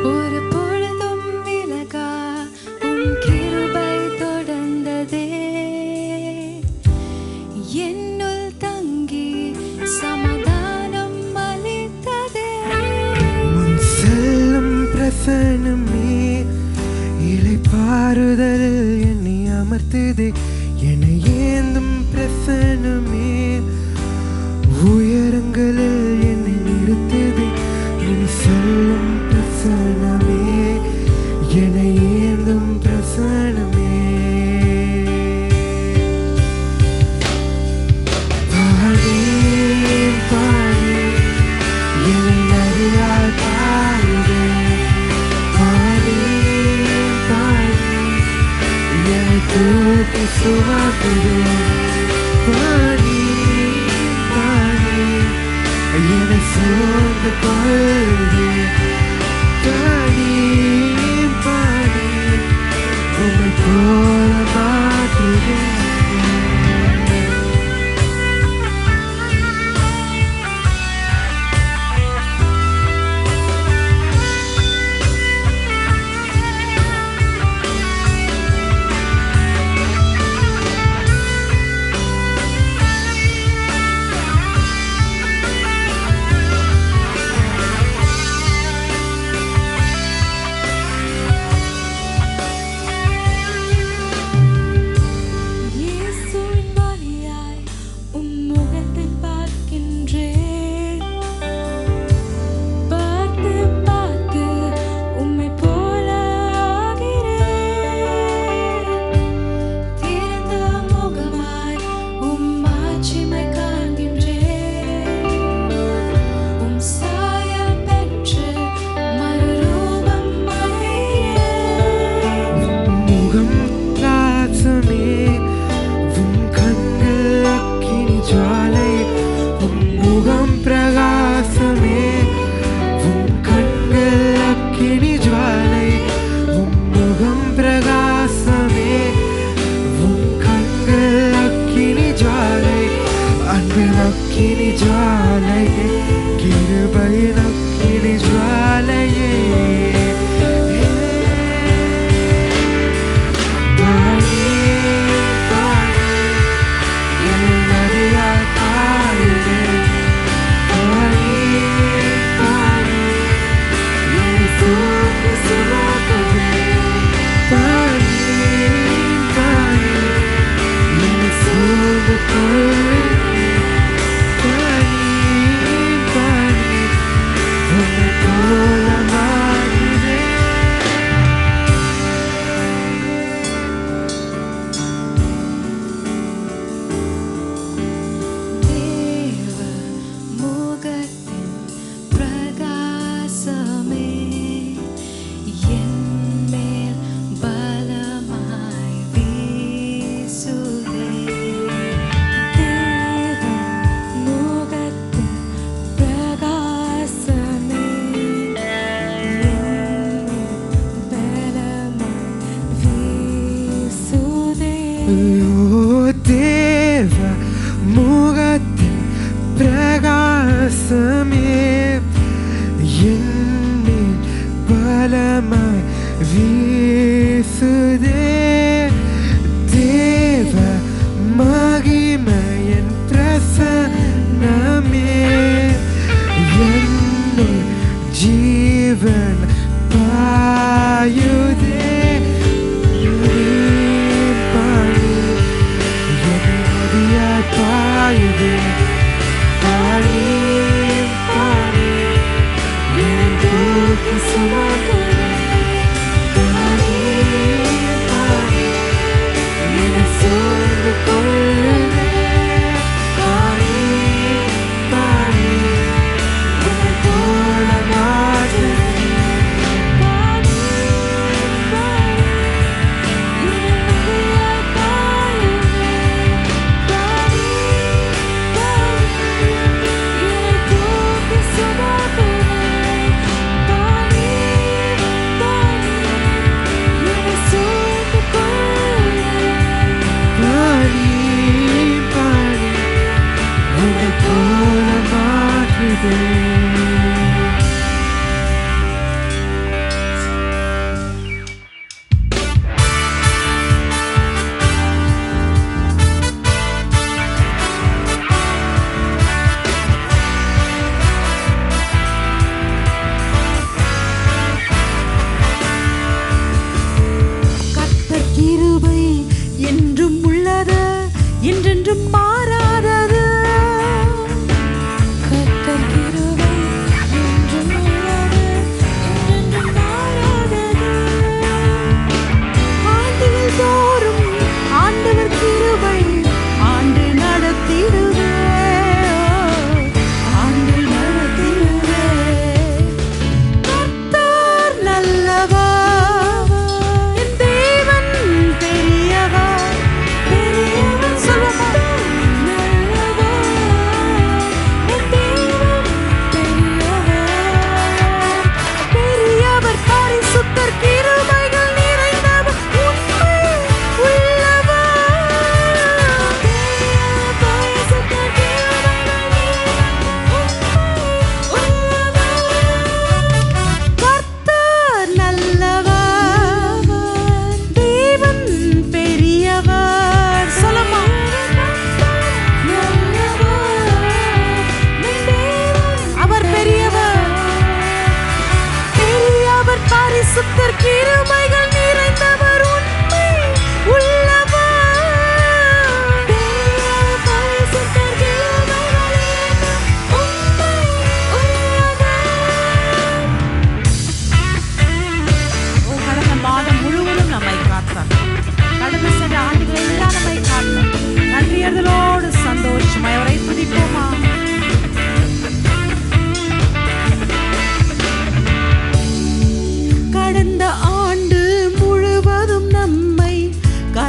ஒரு பொழுதும் விலகா உம் கிருபை தொடர்ந்ததே. என்னுள் தங்கி சமாதானம் அளித்ததே. முன் செல்லும் பிரசனமே இளைப்பாறுதலில் என்னை அமர்த்துதே. என்னை ஏந்தும் பிரசனமே உயரங்களில் என்னை நிறுத்துதே. முன் செல்லும் பிரசனமே என்னை ஏந்தும் பிரசனமே. பாடி பாடி என்னை நதியால் பாடுதே. பாடி பாடி என்னை தூக்கி சுமக்குதே. பாடி பாடி என்னை சூழ்ந்து கொள்ளுதே. பாடி பாடி உம்மை போல மாற்றுதே. இயேசுவின் வழியாய் உம் முகத்தை பார்க்கின்றேன். பார்த்து பார்த்து உம்மை போல ஆகிறேன். திறந்த முகமாய் உம் மாட்சிமை காண்கின்றேன். உம் சாயல் பெற்று மறுரூபம் அடைகிறேன். முகம் பிரகாசமே உம் கண்கள் அக்கினி ஜுவாலை. உம் முகம் பிரகாசமே உம் கண்கள் அக்கினி ஜுவாலை. உம் முகம் பிரகாசமே உம் கண்கள் அக்கினி ஜுவாலை. அன்பின் அக்கினி ஜுவாலையே கிருபையின் அக்கினி ஜுவாலையே. பாடி பாடி என்னை நதியால் பாடுதே. பாடி பாடி என்னை தூக்கி சுமக்குதே. பாடி பாடி என்னை சூழ்ந்து கொள்ளுதே. பாடி பாடி உம்மை போல மாறுதே. தேவ முகத்தின் பிரகாசமே என்மேல் பலமாய் வீசுதே. தேவ முகத்தின் பிரகாசமே என்மேல் பலமாய் வீசுதே. ஓ தேவ முகத்தின் பிரகாசமே என்னில் பலமாய் வீசுதே. தேவ மகிமையின் பிரசன்னமே என்னுள் ஜீவன் பாயுதே. பாடி என்னை நதியால் பாயுதே. பாடி பாடி என்னை தூக்கி சுமக்குதே. பாடி பாடி என்னை சூழ்ந்து கொள்ளுதே. பாடி பாடி உம்மை போல மாற்றுதே. பாடி பாடி என்னை நதியால் பாடுதே. பாடி பாடி என்னை தூக்கி சுமக்குதே. பாடி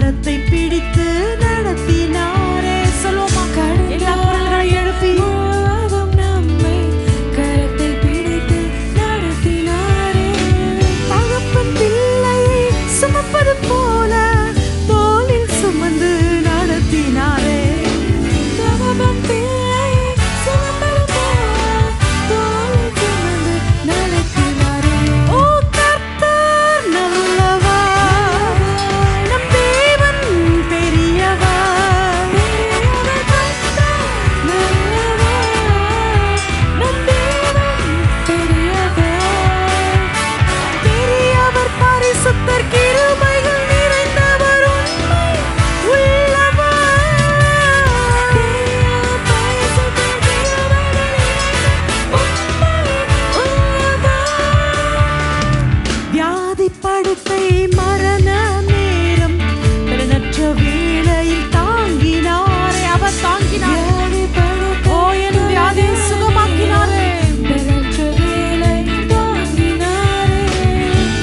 கரத்தை பிடித்து நடத்தினாரே. சொல்லுவோமா? எல்லா குரல்களை எழுப்பி முழுவதும் நம்மை கரத்தில் பிடித்து நடத்தினாரே. தகப்பன் பிள்ளையை சுமப்பது போல தோளில் சுமந்து நடத்தினாரே. தகப்பன் பிள்ளையை சுமப்பது போல தோளில் சுமந்து நடத்தினாரே. ஓ கர்த்தர் நல்லவர், நம் தேவன் பெரியவர். கர்த்தர் நல்லவர், நம் தேவன் பெரியவர். பெரியவர், பரிசுத்தர், கிருபைகள் நிறைந்தவர், உண்மை உள்ளவர். பரிசுத்தர், கிருபைகள் உண்மை உள்ளவர். வியாதி படுக்கை மரண நேரம் பலனற்ற வேளையில் தாங்கினாரே. அவர் தாங்கினார். வியாதி படுக்கை ஓ என் வியாதியை சுகமாக்கினாரே. பலனற்ற வேளை தாங்கினாரே.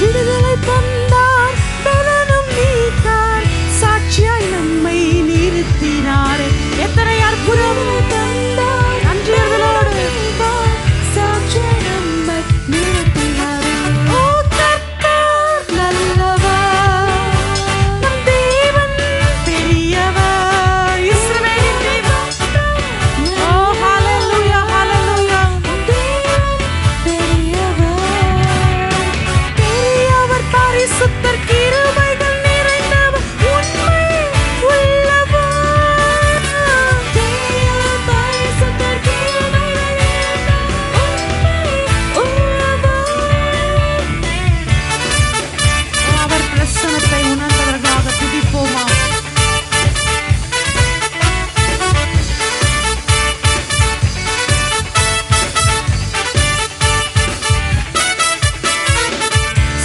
விடுதலை தந்தார், பலனும் நீத்தார், சாட்சியாய் நம்மை நிறுத்தினாரே. எத்தனை அற்புதம்! தந்தார் நன்றியர்களோடு சாட்சியாய் நம்மை நிறுத்தினாரே. ஓ கர்த்தர் நல்லவர், நம் தேவன் பெரியவர். இஸ்ரவேலின் தேவன். ஓ ஹalleluya, ஹalleluya. பெரியவர், பரிசுத்தர், கிருபைகள் நிறைந்தவர், உண்மை உள்ளவர். அவர் பிரசன்னத்தை உணர்ந்தவர்களாக துதிப்போமா?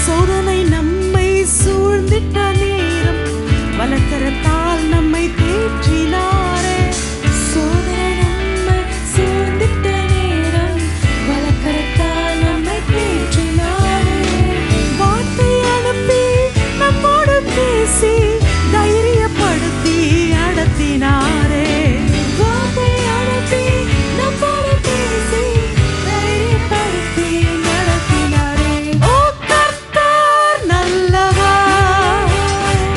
சோதனை நம்மை சூழ்ந்திட்ட நேரம் வலக்கரத்தால் நம்மை தேற்றினாரே. சோதனை நம்மை சூழ்ந்திட்ட நேரம் வலக்கரத்தால் நம்மை தேற்றினாரே. வார்த்தை அனுப்பி நம்மோடு பேசி தைரியப்படுத்தி நடத்தினாரே. வார்த்தை அனுப்பி நம்மோடு பேசி தைரியப்படுத்தி நடத்தினாரே. ஓ கர்த்தர் நல்லவர்,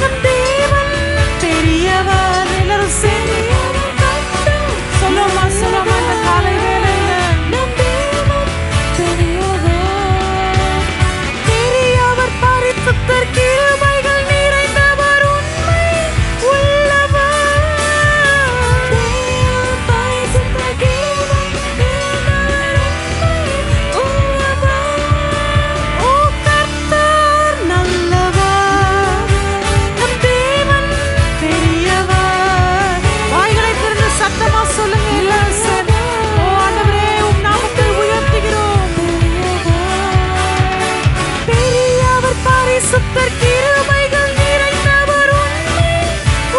நம் தேவன் பெரியவர். எல்லாரும் சேர்ந்து சொல்லுமா சொல்லுமா இந்த காலை வேளையில நம் தேவன் பெரியவர். பெரியவர், பரிசுத்தர், கிருபைகள் நிறைந்தவர், உண்மை உள்ளவர். பரிசுத்தர், கிருபைகள் நிறைந்தவர், உண்மை உள்ளவர். ஓ கர்த்தர் நல்லவர், நம் தேவன் பெரியவர். வாய்களை திறந்து சத்தமா சொல்லுங்க எல்லாரும் சேர்ந்து. ஓ ஆண்டவரே, உம் நாமத்தை உயர்த்துகிறோம். பெரியவர், பரிசுத்தர், கிருபைகள் நிறைந்தவர், உண்மை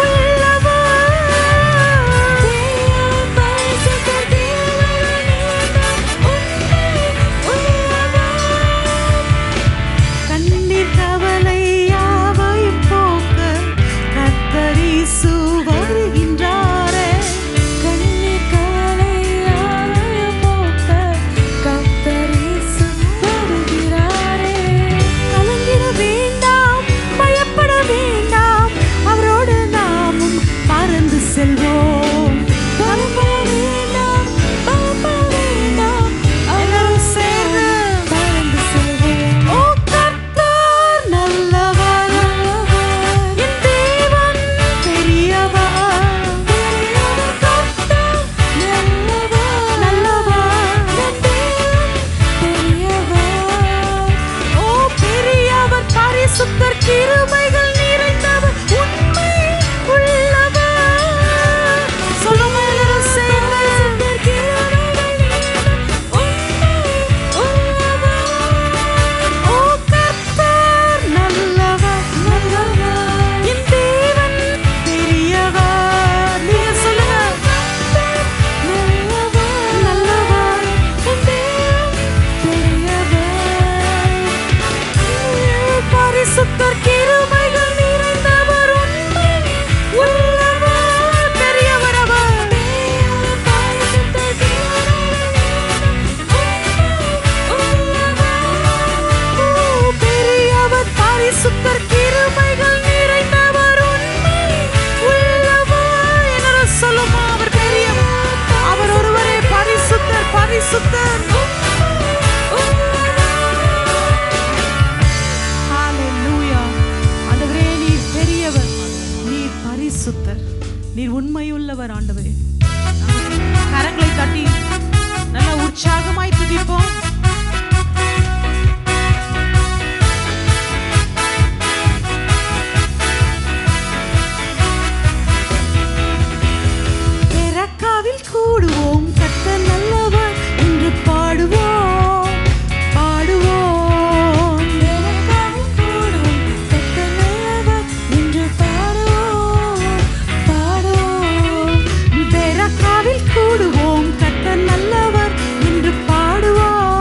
உள்ளவர். பரிசுத்தர், கிருபைகள் நிறைந்தவர், உண்மை உள்ளவர். கண்ணீர் கவலை யாவையும் போக்க கர்த்தர் இயேசு வருகின்றாரே. கண்ணீர் கவலை யாவையும் போக்க கர்த்தர் இயேசு வருகிறாரே. கலங்கிட வேண்டாம், பயப்பட வேண்டாம், அவரோடு நாமும் பறந்து செல்வோம். பயப்பட வேண்டாம், பயப்பட வேண்டாம், எல்லாரும் சேர்ந்து பறந்து செல்வோம். ஓ கர்த்தர் நல்லவர், என் தேவன் பெரியவர். பெரியவர் கர்த்தர் நல்லவர், நல்லவர். நம் தேவன் பெரியவர். ஓ பெரியவர், பரிசுத்தர், கிருபைகள் நிறைந்தவர், உண்மை உள்ளவர். சொல்லுங்க எல்லாரும் சேர்ந்து. பரிசுத்தர், கிருபைகள் நிறைந்தவர், உண்மை உள்ளவர். ஓ கர்த்தர் நல்லவர், நல்லவர், என் தேவன் பெரியவர். நீங்க சொல்லுங்க. நல்லவர், நல்லவர், நம் தேவன் பெரியவர். பரிசுத்தர், கிருபைகள் நிறைந்தவர், உண்மை நல்லவர் ஆண்டவரே. கரங்களை தட்டி நல்ல உற்சாகமாய் துதிப்போம். பெரக்காவில் கூடுவோம், கர்த்தர் நல்லவர் என்று பாடுவோம், பாடுவோம். பெரக்காவில் கூடுவோம், கர்த்தர் நல்லவர் என்று பாடுவோம், பாடுவோம். பெரக்காவில் கூடுவோம், கர்த்தர் நல்லவர் என்று பாடுவோம்.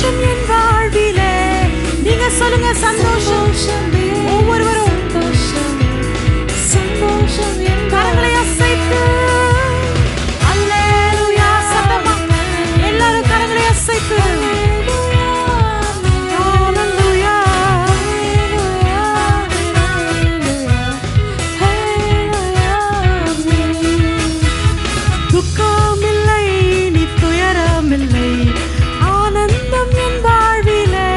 சந்தோஷம் என் வாழ்விலே. நீங்க சொல்லுங்க சந்தோஷம். ஒவ்வொருவரும் கரங்களை அசைத்து அல்லேலூயா சத்தமா எல்லாரும் கரங்களை அசைத்து ஹalleluya துக்கமில்லை நீ துயரமில்லை ஆனந்தம் என் வாழ்விலே.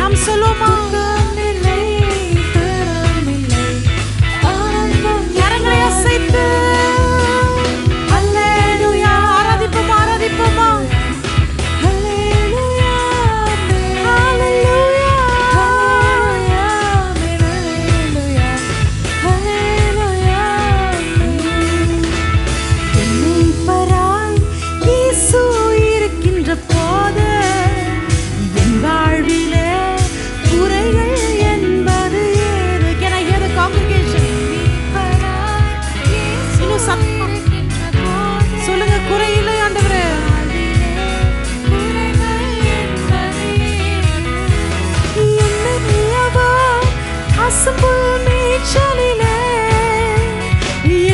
நாம் சொல்லுமா கரங்களை அசைத்து அல்லேலூயா ஆராதிப்போமா ஆராதிப்போமா அல்லேலூயா ஹalleluya ஹalleluya ஹalleluya என்னை பராய் இயேசு இருக்கின்ற போது என் வாழ்விலே குறைகள் என்பது ஏது. Can I hear the congregation? இன்னும் சத்தமா சொல்லுங்க குறையில்லை ஆண்டவரே. என்னை அவர் அசம்புல் மேய்ச்சலிலே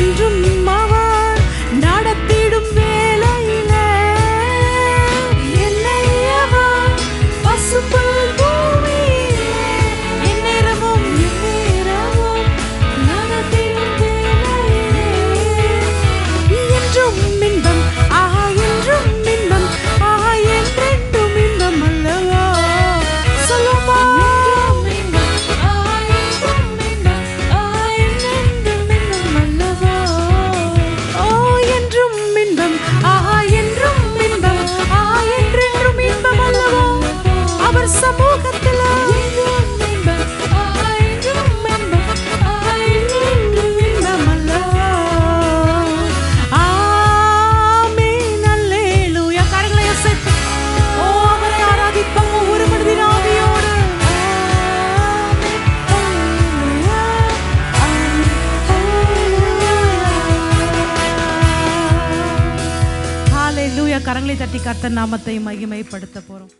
என்றும் அவர் நடத்திடும் வேளையிலே. என்னை அவர் பசும்புல் பூமியிலே எந்நேரமும் நடத்திடும் வேளையிலே. என்றும் இன்பம் ஆஹா என்றும் இன்பம் ஆஹா என்றென்றும் இன்பம் அல்லவா சொல்லுமா ஓ என்றும் இன்பம் ஆஹா என்றும் இன்பம் ஆஹா என்றென்றும் இன்பம் அல்லவா அவர் சமூகத்தில் இன்பம் அல்லவா. ஆமென் அல்லேலூயா கரங்களை அசைத்து ஓ அவரை ஆராதிப்போம் ஒவ்வொரு மனதின் ஆவியோடு. ஹalleluya கரங்களை தட்டி கர்த்தர் நாமத்தை மகிமைப்படுத்த போறோம்.